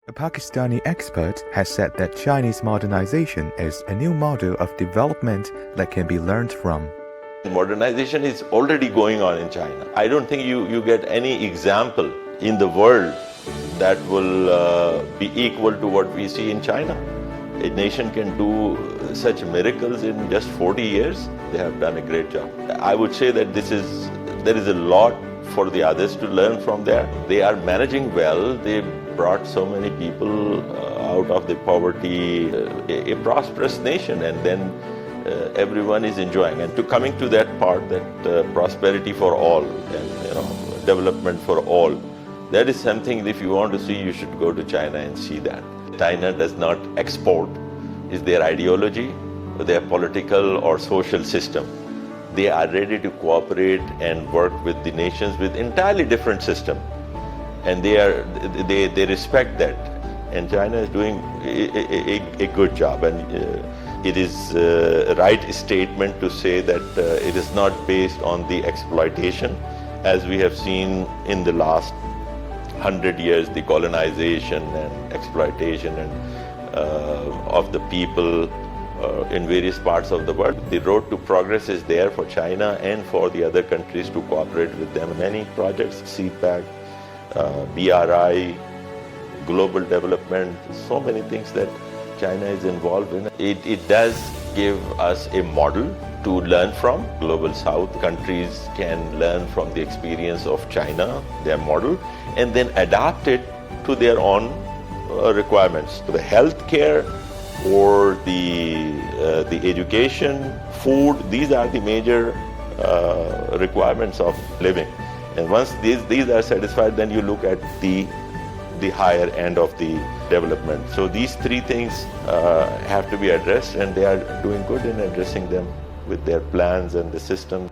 A Pakistani expert has said that Chinese modernization is a new model of development that can be learned from. Modernization is already going on in China. I don't think you get any example in the world that will be equal to what we see in China. A nation can do such miracles in just 40 years. They have done a great job. I would say that there is a lot for the others to learn from there. They are managing well. They brought so many people out of the poverty, a prosperous nation, and then everyone is enjoying. And to coming to that part, that prosperity for all and development for all, that is something if you want to see, you should go to China and see that. China does not export, is their ideology, their political or social system. They are ready to cooperate and work with the nations with entirely different system. And they respect that. And China is doing a good job. And it is a right statement to say that it is not based on the exploitation, as we have seen in the last 100 years, the colonization and exploitation of the people in various parts of the world. The road to progress is there for China and for the other countries to cooperate with them. Many projects, CPAC, BRI, global development, so many things that China is involved in. It does give us a model to learn from. Global South countries can learn from the experience of China, their model, and then adapt it to their own requirements. The healthcare or the education, food, these are the major requirements of living. And once these are satisfied, then you look at the higher end of the development. So these three things have to be addressed, and they are doing good in addressing them with their plans and the systems